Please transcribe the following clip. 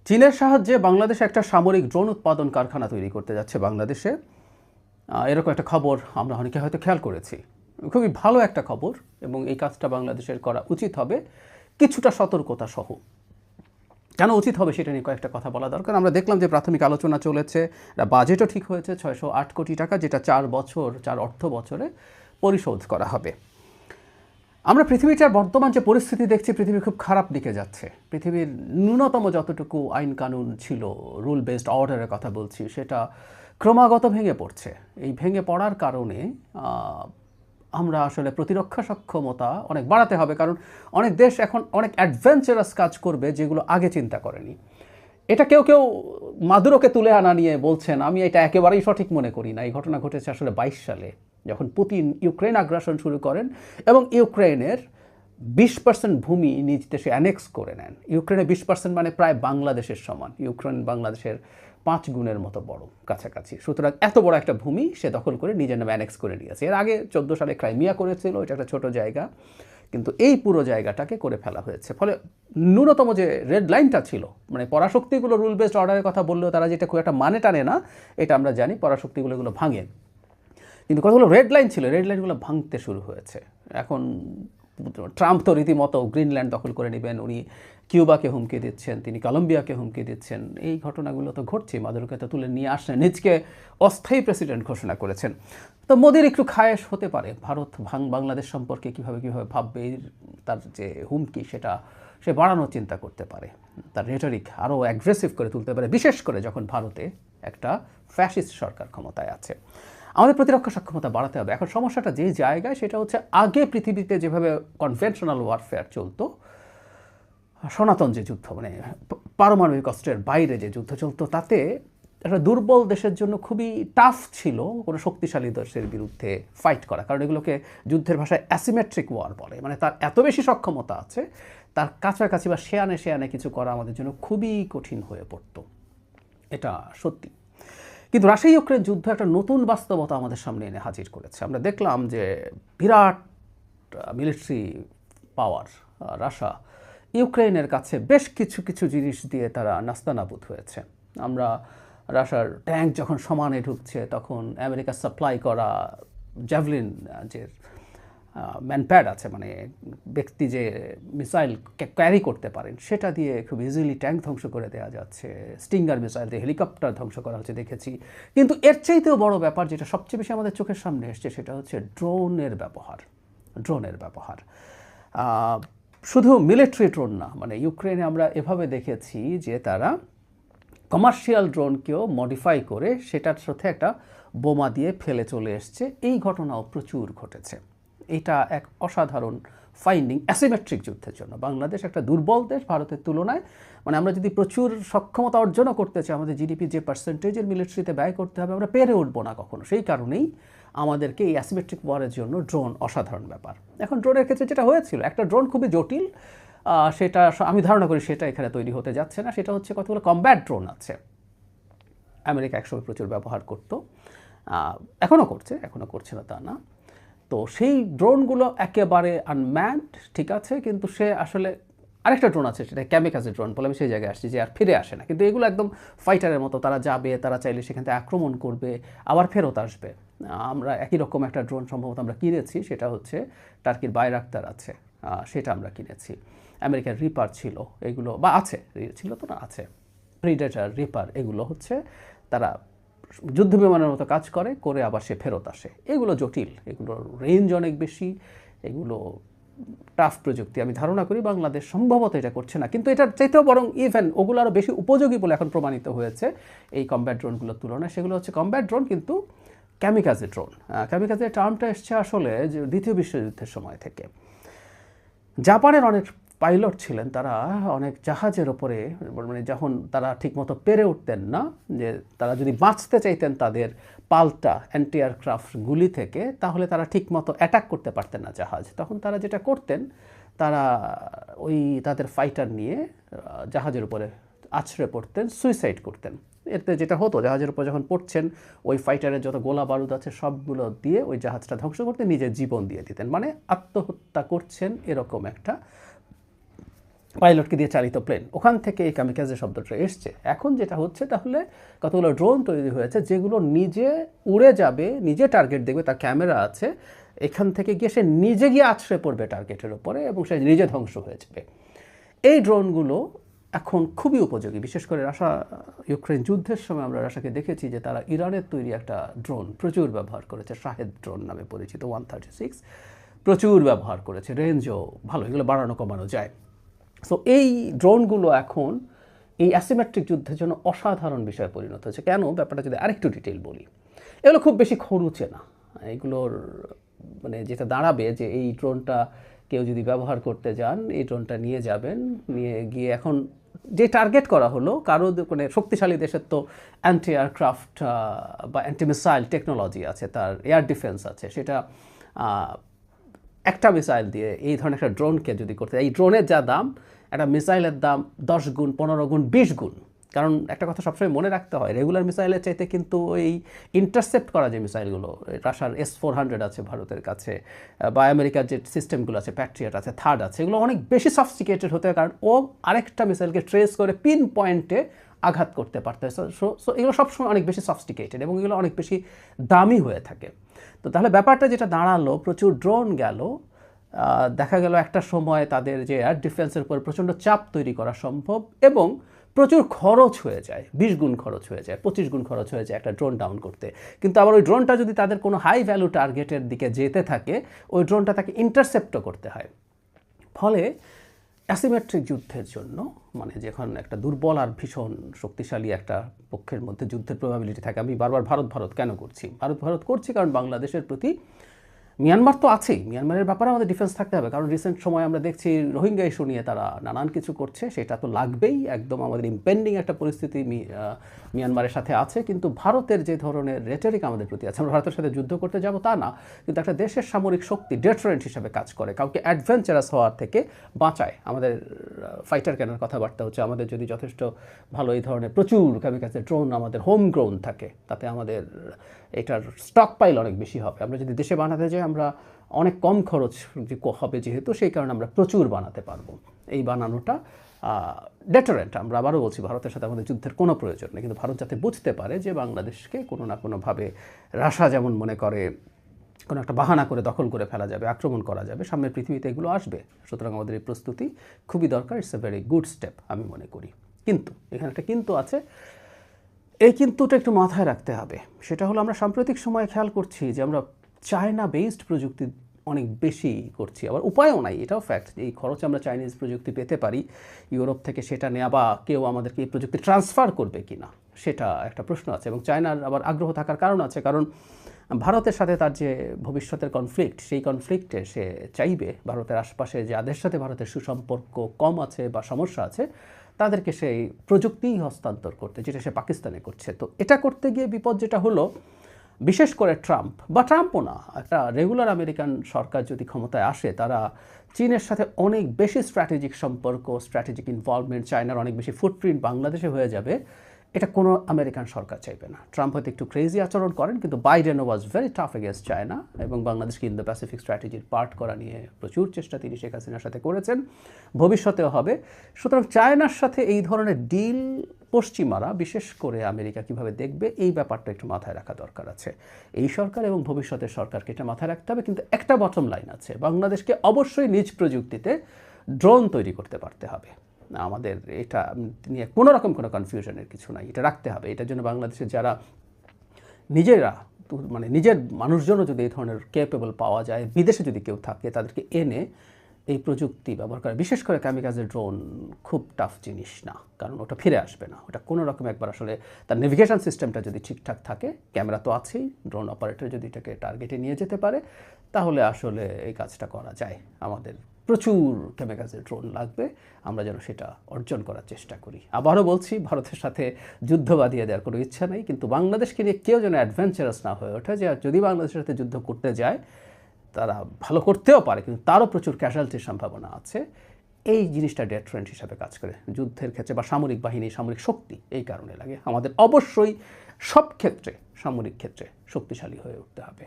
চীনের সাহায্যে বাংলাদেশে একটা সামরিক ড্রোন উৎপাদন কারখানা তৈরি করতে যাচ্ছে বাংলাদেশে। এরকম একটা খবর আমরা অনেকে হয়তো খেয়াল করেছি। খুবই ভালো একটা খবর এবং এই কাজটা বাংলাদেশের করা উচিত হবে কিছুটা সতর্কতা সহ। কেন উচিত হবে সেটা নিয়ে কয়েকটা কথা বলা দরকার। আমরা দেখলাম যে প্রাথমিক আলোচনা চলেছে, বাজেটও ঠিক হয়েছে 608 কোটি টাকা, যেটা 4 অর্থ বছরে পরিশোধ করা হবে। আমরা পৃথিবীটার বর্তমান যে পরিস্থিতি দেখছি, পৃথিবী খুব খারাপ দিকে যাচ্ছে। পৃথিবীর ন্যূনতম যতটুকু আইন কানুন ছিল, রুল বেসড অর্ডারের কথা বলছি, সেটা ক্রমাগত ভেঙে পড়ছে। এই ভেঙে পড়ার কারণে আমরা আসলে প্রতিরক্ষা সক্ষমতা অনেক বাড়াতে হবে, কারণ অনেক দেশ এখন অনেক অ্যাডভেঞ্চারাস কাজ করবে যেগুলো আগে চিন্তা করেনি। এটা কেউ কেউ মাদুরোকে তুলে আনা নিয়ে বলছেন, আমি এটা একেবারেই সঠিক মনে করি না। এই ঘটনা ঘটেছে আসলে 22 সালে, যখন পুতিন ইউক্রেন আগ্রাসন শুরু করেন এবং ইউক্রেনের 20% ভূমি নিজ দেশে অ্যানেক্স করে নেন। ইউক্রেনের 20% মানে প্রায় বাংলাদেশের সমান। ইউক্রেন বাংলাদেশের 5 গুণের মতো বড়, কাছাকাছি। সুতরাং এত বড় একটা ভূমি সে দখল করে নিজের নামে অ্যানেক্স করে নিয়েছে। এর আগে 14 সালে ক্রাইমিয়া করেছিল, এটা একটা ছোট জায়গা, কিন্তু এই পুরো জায়গাটাকে করে ফেলা হয়েছে। ফলে ন্যূনতম যে রেড লাইনটা ছিল, মানে পরাশক্তিগুলো রুল বেসড অর্ডারের কথা বললেও তারা যেটা খুব একটা মানে টানে না, এটা আমরা জানি, পরাশক্তিগুলো এগুলো ভাঙে। কিন্তু কতগুলো রেড লাইন ছিল, রেড লাইনগুলো ভাঙতে শুরু হয়েছে। এখন ট্রাম্প তো রীতিমতো গ্রিনল্যান্ড দখল করে নেবেন, উনি কিউবাকে হুমকি দিচ্ছেন, তিনি কলম্বিয়াকে হুমকি দিচ্ছেন। এই ঘটনাগুলো তো ঘটছে। মাদুরোকে তো তুলে নিয়ে আসলেন, নিজকে অস্থায়ী প্রেসিডেন্ট ঘোষণা করেছেন। তো মোদির একটু খায়েশ হতে পারে ভারত বাংলাদেশ সম্পর্কে কীভাবে ভাববে, তার যে হুমকি সেটা সে বাড়ানোর চিন্তা করতে পারে, তার রেটরিক আরও অ্যাগ্রেসিভ করে তুলতে পারে, বিশেষ করে যখন ভারতে একটা ফ্যাসিস্ট সরকার ক্ষমতায় আছে। আমাদের প্রতিরক্ষা সক্ষমতা বাড়াতে হবে। এখন সমস্যাটা যে জায়গায়, সেটা হচ্ছে আগে পৃথিবীতে যেভাবে কনভেনশনাল ওয়ারফেয়ার চলতো, সনাতন যে যুদ্ধ, মানে পারমাণবিক অস্ত্রের বাইরে যে যুদ্ধ চলতো, তাতে একটা দুর্বল দেশের জন্য খুবই টাফ ছিল কোনো শক্তিশালী দেশের বিরুদ্ধে ফাইট করা, কারণ এগুলোকে যুদ্ধের ভাষায় অ্যাসিমেট্রিক ওয়ার বলে। মানে তার এত বেশি সক্ষমতা আছে, তার কাছাকাছি বা শেয়ানে কিছু করা আমাদের জন্য খুবই কঠিন হয়ে পড়তো। এটা সত্যি। কিন্তু রাশিয়া ইউক্রেন যুদ্ধ একটা নতুন বাস্তবতা আমাদের সামনে এনে হাজির করেছে। আমরা দেখলাম যে বিরাট মিলিটারি পাওয়ার রাশিয়া ইউক্রেনের কাছে বেশ কিছু জিনিস দিয়ে তারা নাস্তানাবুদ হয়েছে। আমরা রাশিয়ার ট্যাঙ্ক যখন সমানে ঢুকছে, তখন আমেরিকা সাপ্লাই করা জ্যাভলিন যে ম্যানপ্যাড আছে, মানে ব্যক্তি যে মিসাইল ক্যারি করতে পারেন, সেটা দিয়ে খুব ইজিলি ট্যাঙ্ক ধ্বংস করে দেওয়া যাচ্ছে। স্টিঙ্গার মিসাইল দিয়ে হেলিকপ্টার ধ্বংস করা হচ্ছে দেখেছি। কিন্তু এর চাইতেও বড় ব্যাপার, যেটা সবচেয়ে বেশি আমাদের চোখের সামনে এসছে, সেটা হচ্ছে ড্রোনের ব্যবহার। শুধু মিলিটারি ড্রোন না, মানে ইউক্রেনে আমরা এভাবে দেখেছি যে তারা কমার্শিয়াল ড্রোনকেও মডিফাই করে সেটার সাথে একটা বোমা দিয়ে ফেলে চলে এসছে। এই ঘটনাও প্রচুর ঘটেছে। এটা এক অসাধারণ ফাইন্ডিং অ্যাসিমেট্রিক যুদ্ধের জন্য। বাংলাদেশ একটা দুর্বল দেশ ভারতের তুলনায়। মানে আমরা যদি প্রচুর সক্ষমতা অর্জনও করতে চাই, আমাদের জিডিপি যে পার্সেন্টেজের মিলিটারিতে ব্যয় করতে হবে, আমরা পেরে উঠবো না কখনো। সেই কারণেই আমাদেরকে এই অ্যাসিমেট্রিক ওয়ারের জন্য ড্রোন অসাধারণ ব্যাপার। এখন ড্রোনের ক্ষেত্রে যেটা হয়েছিল, একটা ড্রোন খুবই জটিল, সেটা আমি ধারণা করি সেটা এখানে তৈরি হতে যাচ্ছে না। সেটা হচ্ছে কতগুলো কমব্যাট ড্রোন আছে, আমেরিকা একসময় প্রচুর ব্যবহার করতো, এখনও করছে না তা না। তো সেই ড্রোনগুলো একেবারে আনম্যান্ড, ঠিক আছে, কিন্তু সে আসলে আরেকটা ড্রোন আছে, সেটা ক্যামিকাজে ড্রোন বলে, আমি সেই জায়গায় আসছি, যে আর ফিরে আসে না। কিন্তু এগুলো একদম ফাইটারের মতো, তারা যাবে, তারা চাইলে সেখান থেকে আক্রমণ করবে, আবার ফেরত আসবে। আমরা একই রকম একটা ড্রোন সম্ভবত আমরা কিনেছি, সেটা হচ্ছে টার্কির বাইরাক্তার আছে, সেটা আমরা কিনেছি। আমেরিকার রিপার ছিল, এগুলো বা আছে, ছিল তো না, আছে প্রিডেটর, রিপার, এগুলো হচ্ছে তারা যুদ্ধ বিমানের মতো কাজ করে আবার সে ফেরত আসে। এগুলো জটিল, এগুলোর রেঞ্জ অনেক বেশি, এগুলো টাফ প্রযুক্তি। আমি ধারণা করি বাংলাদেশ সম্ভবত এটা করছে না, কিন্তু এটার চাইতেও বরং ইভেন ওগুলো আরও বেশি উপযোগী বলে এখন প্রমাণিত হয়েছে এই কমব্যাট ড্রোনগুলোর তুলনায়। সেগুলো হচ্ছে কমব্যাট ড্রোন, কিন্তু ক্যামিকাজে ড্রোন। ক্যামিকাজের টার্মটা এসছে আসলে যে দ্বিতীয় বিশ্বযুদ্ধের সময় থেকে। জাপানের অনেক পাইলট ছিলেন, তারা অনেক জাহাজের ওপরে, মানে যখন তারা ঠিকমতো পেরে উঠতেন না, যে তারা যদি বাঁচতে চাইতেন তাদের পাল্টা অ্যান্টি এয়ারক্রাফট গুলি থেকে, তাহলে তারা ঠিকমতো অ্যাটাক করতে পারতেন না জাহাজ। তখন তারা যেটা করতেন, তারা ওই তাদের ফাইটার নিয়ে জাহাজের উপরে আছড়ে পড়তেন, সুইসাইড করতেন। এতে যেটা হতো, জাহাজের উপর যখন পড়ছেন, ওই ফাইটারের যত গোলা বারুদ আছে সবগুলো দিয়ে ওই জাহাজটা ধ্বংস করতে নিজের জীবন দিয়ে দিতেন। মানে আত্মহত্যা করছেন, এরকম একটা পাইলটকে দিয়ে চালিত প্লেন, ওখান থেকে এই কামিকাজে শব্দটা এসছে। এখন যেটা হচ্ছে, তাহলে কতগুলো ড্রোন তৈরি হয়েছে যেগুলো নিজে উড়ে যাবে, নিজে টার্গেট দেখবে, তার ক্যামেরা আছে, এখান থেকে গিয়ে সে নিজে গিয়ে আছড়ে পড়বে টার্গেটের ওপরে এবং সে নিজে ধ্বংস হয়ে যাবে। এই ড্রোনগুলো এখন খুবই উপযোগী। বিশেষ করে রাশিয়া ইউক্রেন যুদ্ধের সময় আমরা রাশিয়াকে দেখেছি যে তারা ইরানের তৈরি একটা ড্রোন প্রচুর ব্যবহার করেছে, শাহেদ ড্রোন নামে পরিচিত 136, প্রচুর ব্যবহার করেছে, রেঞ্জও ভালো, এগুলো বাড়ানো কমানো যায়। সো এই ড্রোনগুলো এখন এই অ্যাসিমেট্রিক যুদ্ধের জন্য অসাধারণ বিষয়ে পরিণত হয়েছে। কেন, ব্যাপারটা যদি আরেকটু ডিটেল বলি, এগুলো খুব বেশি খরুচে না। এগুলোর মানে যেটা দাঁড়াবে যে এই ড্রোনটা কেউ যদি ব্যবহার করতে যান, এই ড্রোনটা নিয়ে যাবেন, নিয়ে গিয়ে এখন যে টার্গেট করা হলো, কারো মানে শক্তিশালী দেশের তো অ্যান্টি এয়ারক্রাফট বা অ্যান্টি মিসাইল টেকনোলজি আছে, তার এয়ার ডিফেন্স আছে, সেটা একটা মিসাইল দিয়ে এই ধরনের একটা ড্রোনকে যদি করতে, এই ড্রোনের যা দাম, একটা মিসাইলের দাম 10 গুণ, 15 গুণ, 20 গুণ। কারণ একটা কথা সবসময় মনে রাখতে হয়, রেগুলার মিসাইলের চাইতে কিন্তু এই ইন্টারসেপ্ট করা যে মিসাইলগুলো, রাশিয়ার S-400 আছে ভারতের কাছে, বা আমেরিকার যে সিস্টেমগুলো আছে, প্যাট্রিয়ট আছে, থার্ড আছে, এগুলো অনেক বেশি সফিস্টিকেটেড হতে হয়, কারণ ও আরেকটা মিসাইলকে ট্রেস করে পিন পয়েন্টে আঘাত করতে পারতে হয়। সো এগুলো সবসময় অনেক বেশি সফিস্টিকেটেড এবং এগুলো অনেক বেশি দামি হয়ে থাকে। তো তাহলে ব্যাপারটা যেটা দাঁড়ালো, প্রচুর ড্রোন গেল, দেখা গেল একটা সময় তাদের যে এয়ার ডিফেন্সের উপর প্রচণ্ড চাপ তৈরি করা সম্ভব এবং প্রচুর খরচ হয়ে যায়, 20 গুণ খরচ হয়ে যায়, 25 গুণ খরচ হয়ে যায় একটা ড্রোন ডাউন করতে। কিন্তু আবার ওই ড্রোনটা যদি তাদের কোনো হাই ভ্যালু টার্গেটের দিকে যেতে থাকে, ওই ড্রোনটা তাকে ইন্টারসেপ্টও করতে হয়। ফলে অ্যাসিমেট্রিক যুদ্ধের জন্য, মানে যখন একটা দুর্বল আর ভীষণ শক্তিশালী একটা পক্ষের মধ্যে যুদ্ধের প্রবাবিলিটি থাকে, আমি বারবার ভারত কেন করছি, ভারত করছি কারণ বাংলাদেশের প্রতি, মিয়ানমার তো আছেই, মিয়ানমারের ব্যাপারে আমাদের ডিফেন্স থাকতে হবে, কারণ রিসেন্ট সময় আমরা দেখছি রোহিঙ্গা ইস্যু নিয়ে তারা নানান কিছু করছে, সেটা তো লাগবেই, একদম আমাদের ইম্পেন্ডিং একটা পরিস্থিতি মিয়ানমারের সাথে আছে। কিন্তু ভারতের যে ধরনের রেটরিক আমাদের প্রতি আছে, আমরা ভারতের সাথে যুদ্ধ করতে যাব তা না, কিন্তু একটা দেশের সামরিক শক্তি ডেটারেন্ট হিসাবে কাজ করে, কাউকে অ্যাডভেঞ্চারাস হওয়ার থেকে বাঁচায়। আমাদের ফাইটার কেনার কথাবার্তা হচ্ছে, আমাদের যদি যথেষ্ট ভালো এই ধরনের প্রচুর কামিকাজে ড্রোন আমাদের হোম গ্রোন থাকে, তাতে আমাদের এটার স্টক পাইল অনেক বেশি হবে। আমরা যদি দেশে বানাতে যাই, আমরা অনেক কম খরচ হবে যেহেতু, সেই কারণে আমরা প্রচুর বানাতে পারবো। এই বানানোটা ডেটারেন্ট। আমরা আবারও বলছি, ভারতের সাথে আমাদের যুদ্ধের কোনো প্রয়োজন নেই, কিন্তু ভারত যাতে বুঝতে পারে যে বাংলাদেশকে কোনো না কোনোভাবে রাশিয়া যেমন মনে করে কোনো একটা বাহানা করে দখল করে ফেলা যাবে, আক্রমণ করা যাবে, সামনের পৃথিবীতে এগুলো আসবে। সুতরাং আমাদের এই প্রস্তুতি খুবই দরকার, it's a very good step আমি মনে করি। কিন্তু এখানে একটা কিন্তু আছে, এই কিন্তুটা একটু মাথায় রাখতে হবে। সেটা হলো, আমরা সাম্প্রতিক সময়ে খেয়াল করছি যে আমরা চায়না বেসড প্রযুক্তি অনেক বেশি করছি, আবার উপায়ও নাই, এটাও ফ্যাক্ট। এই খরচে আমরা চাইনিজ প্রযুক্তি পেতে পারি ইউরোপ থেকে, সেটা নেওয়া বা কেউ আমাদেরকে এই প্রযুক্তি ট্রান্সফার করবে কি না, সেটা একটা প্রশ্ন আছে। এবং চায়নার আবার আগ্রহ থাকার কারণ আছে, কারণ ভারতের সাথে তার যে ভবিষ্যতের কনফ্লিক্ট, সেই কনফ্লিক্টে সে চাইবে ভারতের আশপাশে যাদের সাথে ভারতের সুসম্পর্ক কম আছে বা সমস্যা আছে, তাদেরকে সেই প্রযুক্তিই হস্তান্তর করতে, যেটা সে পাকিস্তানে করছে। তো এটা করতে গিয়ে বিপদ যেটা হলো, বিশেষ করে ট্রাম্পও না, একটা রেগুলার আমেরিকান সরকার যদি ক্ষমতায় আসে, তারা চীনের সাথে অনেক বেশি স্ট্র্যাটেজিক সম্পর্ক, স্ট্র্যাটেজিক ইনভলভমেন্ট, চায়নার অনেক বেশি ফুটপ্রিন্ট বাংলাদেশে হয়ে যাবে, এটা কোনো আমেরিকান সরকার চাইবে না। ট্রাম্প হয়তো একটু ক্রেজি আচরণ করেন, কিন্তু Biden was very tough against China এবং বাংলাদেশকে ইন্দো প্যাসিফিক স্ট্র্যাটেজির পার্ট করা নিয়ে প্রচুর চেষ্টা তিনি শেখ হাসিনার সাথে করেছেন, ভবিষ্যতেও হবে। সুতরাং চায়নার সাথে এই ধরনের ডিল পশ্চিমারা, বিশেষ করে আমেরিকা কীভাবে দেখবে, এই ব্যাপারটা একটু মাথায় রাখা দরকার আছে। এই সরকার এবং ভবিষ্যতের সরকারকে এটা মাথায় রাখতে হবে। কিন্তু একটা বটম লাইন আছে, বাংলাদেশকে অবশ্যই নিজ প্রযুক্তিতে ড্রোন তৈরি করতে পারতে হবে। আমাদের এটা নিয়ে কোনো রকম কোনো কনফিউশনের কিছু নাই, এটা রাখতে হবে। এটার জন্য বাংলাদেশের যারা নিজেরা, মানে নিজের মানুষজনও যদি এই ধরনের ক্যাপেবল পাওয়া যায়, বিদেশে যদি কেউ থাকে, তাদেরকে এনে এই প্রযুক্তি ব্যবহার করে, বিশেষ করে কামিকাজে ড্রোন খুব টাফ জিনিস না, কারণ ওটা ফিরে আসবে না। ওটা কোনো রকম একবার আসলে তার নেভিগেশন সিস্টেমটা যদি ঠিকঠাক থাকে, ক্যামেরা তো আছেই, ড্রোন অপারেটর যদি এটাকে টার্গেটে নিয়ে যেতে পারে, তাহলে আসলে এই কাজটা করা যায়। আমাদের প্রচুর কামিকাজে ড্রোন লাগবে, আমরা যেন সেটা অর্জন করার চেষ্টা করি। আবারও বলছি, ভারতের সাথে যুদ্ধ বাঁধিয়ে দেওয়ার কোনো ইচ্ছা নেই, কিন্তু বাংলাদেশকে নিয়ে কেউ যেন অ্যাডভেঞ্চারাস না হয়ে ওঠে, যে যদি বাংলাদেশের সাথে যুদ্ধ করতে যায়, তারা ভালো করতেও পারে, কিন্তু তারও প্রচুর ক্যাজুয়ালিটির সম্ভাবনা আছে। এই জিনিসটা ডেটারেন্ট হিসাবে কাজ করে যুদ্ধের ক্ষেত্রে, বা সামরিক বাহিনী, সামরিক শক্তি এই কারণে লাগে। আমাদের অবশ্যই সব ক্ষেত্রে, সামরিক ক্ষেত্রে শক্তিশালী হয়ে উঠতে হবে।